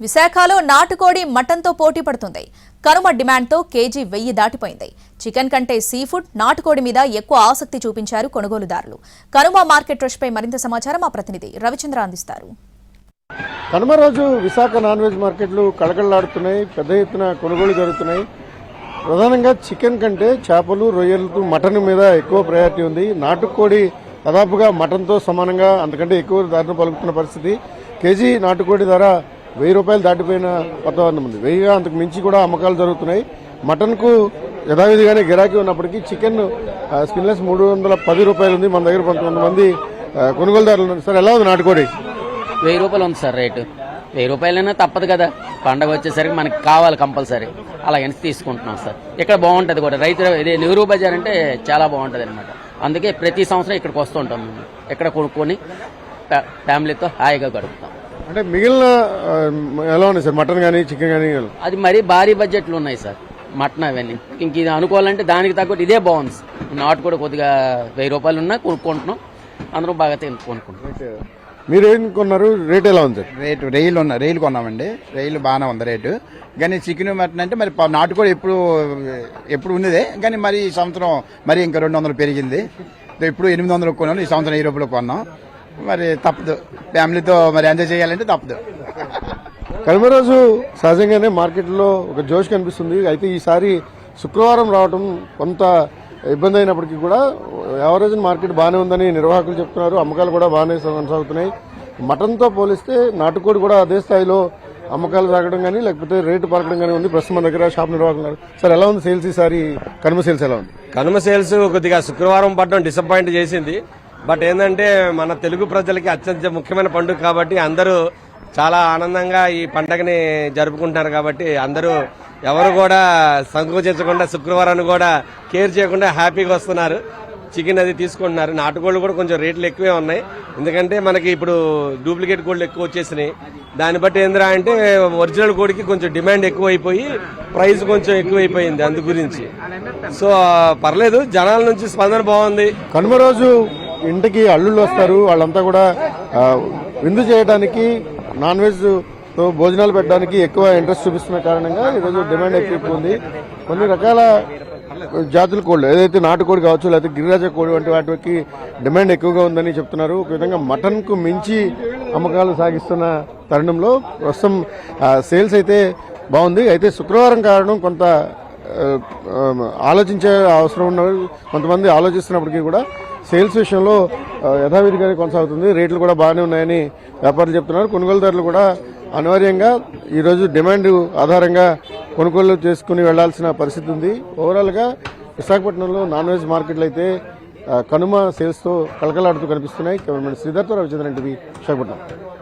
విశాఖలో నాటుకోడి మటన్తో పోటీ పడుతుంది. కనుమ డిమాండ్తో కేజీ 1000 దాటిపోయింది. చికెన్ కంటే సీ ఫుడ్, నాటుకోడి మీద ఎక్కువ ఆసక్తి చూపించారు కొనుగోలుదారులు. కనుమ మార్కెట్ రష్పై మరింత సమాచారం మా ప్రతినిధి రవిచంద్ర అందిస్తారు. కనుమ రోజు విశాఖ నాన్ వెజ్ మార్కెట్లు కళకళలాడుతున్నాయి. పెద్ద ఎత్తున కొనుగోలు జరుగుతున్నాయి. ప్రధానంగా చికెన్ కంటే చేపలు, రొయ్యలతో మటన్ మీద ఎక్కువ ప్రయారిటీ ఉంది. నాటుకోడి దాదాపుగా మటన్తో సమానంగా అంతకంటే ఎక్కువ ధరను పలుకుతున్న పరిస్థితి. కేజీ నాటుకోడి ధర 1000 రూపాయలు దాటిపోయిన వాతావరణం ఉంది. 1000 అంతకు మించి కూడా అమ్మకాలు జరుగుతున్నాయి. మటన్కు యథావిధిగానే గిరాకీ ఉన్నప్పటికీ చికెన్ స్కిన్లెస్ 310 రూపాయలు ఉంది. మన దగ్గర 19 మంది కొనుగోలుదారులు ఉన్నారు. సార్, ఎలా ఉంది నాటుకోడి? 1000 రూపాయలు ఉంది సార్ రేటు. 1000 రూపాయలైనా తప్పదు కదా, పండగ వచ్చేసరికి మనకి కావాలి కంపల్సరీ. అలాగని తీసుకుంటున్నాం సార్. ఇక్కడ బాగుంటుంది కూడా. రైతు ఇది నెహ్రూ బజార్ అంటే చాలా బాగుంటుంది అనమాట. అందుకే ప్రతి సంవత్సరం ఇక్కడికి వస్తుంటాం. మేము ఇక్కడ కొనుక్కొని ఫ్యామిలీతో హాయిగా గడుపుతాం. అంటే మిగిలిన ఎలా ఉన్నాయి సార్, మటన్ కానీ చికెన్ కానీ? అది మరీ భారీ బడ్జెట్లు ఉన్నాయి సార్ మటన్ అవన్నీ. ఇంక ఇది అనుకోవాలంటే దానికి తగ్గట్టు ఇదే బాగుంది. నాటు కూడా కొద్దిగా 1000 రూపాయలు ఉన్నా కొనుక్కుంటున్నాం. అందరూ బాగా కొనుక్కుంటున్నాం. మీరు ఏం కొన్నారు? రేట్ ఎలా ఉంది? రేటు రొయ్యలు కొన్నామండి. రొయ్యలు బాగానే ఉంది రేటు. కానీ చికెన్ మటన్ అంటే మరి నాటు కూడా ఎప్పుడు ఉన్నదే. కానీ మరి ఈ సంవత్సరం మరి ఇంకా 200 పెరిగింది. ఇప్పుడు 800 కొన్నాం. ఈ సంవత్సరం 1000 రూపాయలు కొన్నాం. మరి తప్పదు, ఫ్యామిలీతో మరి ఎంజాయ్ చేయాలంటే తప్పదు. కనుమ రోజు సహజంగానే మార్కెట్లో ఒక జోష్ కనిపిస్తుంది. అయితే ఈసారి శుక్రవారం రావడం కొంత ఇబ్బంది అయినప్పటికీ కూడా యావరేజ్ మార్కెట్ బాగానే ఉందని నిర్వాహకులు చెప్తున్నారు. అమ్మకాలు కూడా బాగానే కొనసాగుతున్నాయి. మటన్తో పోలిస్తే నాటుకోడి కూడా అదే స్థాయిలో అమ్మకాలు సాగడం కానీ లేకపోతే రేటు పలకడం కానీ ఉంది. ప్రస్తుతం మన దగ్గర షాప్ నిర్వాహకులు. సార్, ఎలా ఉంది సేల్స్ ఈసారి? కనుమ సేల్స్ ఎలా ఉంది? కనుమ సేల్స్ కొద్దిగా శుక్రవారం పడడం డిసప్పాయింట్ చేసింది. బట్ ఏంటంటే మన తెలుగు ప్రజలకి అత్యంత ముఖ్యమైన పండుగ కాబట్టి అందరూ చాలా ఆనందంగా ఈ పండుగని జరుపుకుంటున్నారు. కాబట్టి అందరూ ఎవరు కూడా సంకోచించకుండా శుక్రవారాన్ని కూడా కేర్ చేయకుండా హ్యాపీగా వస్తున్నారు. చికెన్ అది తీసుకుంటున్నారు. నాటుకోళ్లు కూడా కొంచెం రేట్లు ఎక్కువే ఉన్నాయి. ఎందుకంటే మనకి ఇప్పుడు డూప్లికేట్ కోళ్ళు ఎక్కువ వచ్చేసినాయి. దాన్ని బట్టి ఏంద్రా అంటే ఒరిజినల్ కోడికి కొంచెం డిమాండ్ ఎక్కువైపోయి ప్రైస్ కొంచెం ఎక్కువైపోయింది. అందు గురించి సో పర్లేదు, జనాల నుంచి స్పందన బాగుంది. కనుమ రోజు ఇంటికి అల్లుళ్ళు వస్తారు. వాళ్ళంతా కూడా విందు చేయడానికి, నాన్ వెజ్ తో భోజనాలు పెట్టడానికి ఎక్కువ ఇంట్రెస్ట్ చూపిస్తున్న కారణంగా ఈరోజు డిమాండ్ ఎక్కువ ఉంది. కొన్ని రకాల జాతుల కోళ్ళు, ఏదైతే నాటుకోడి కావచ్చు లేకపోతే గిరిరాజ కోడి వంటి వాటికి డిమాండ్ ఎక్కువగా ఉందని చెప్తున్నారు. ఒక విధంగా మటన్ కు మించి అమ్మకాలు సాగిస్తున్న తరుణంలో ప్రస్తుతం సేల్స్ అయితే బాగుంది. అయితే శుక్రవారం కారణం కొంత ఆలోచించే అవసరం ఉన్నది. కొంతమంది ఆలోచిస్తున్నప్పటికీ కూడా సేల్స్ విషయంలో యథావిధిగానే కొనసాగుతుంది. రేట్లు కూడా బాగానే ఉన్నాయని వ్యాపారులు చెప్తున్నారు. కొనుగోలుదారులు కూడా అనివార్యంగా ఈరోజు డిమాండ్ ఆధారంగా కొనుగోలు చేసుకుని వెళ్లాల్సిన పరిస్థితి ఉంది. ఓవరాల్గా విశాఖపట్నంలో నాన్ వెజ్ మార్కెట్లు అయితే కనుమ సేల్స్తో కలకలాడుతూ కనిపిస్తున్నాయి. కెమెరామెన్ శ్రీధర్తో రవిచంద్రన్ టీవీ, విశాఖపట్నం.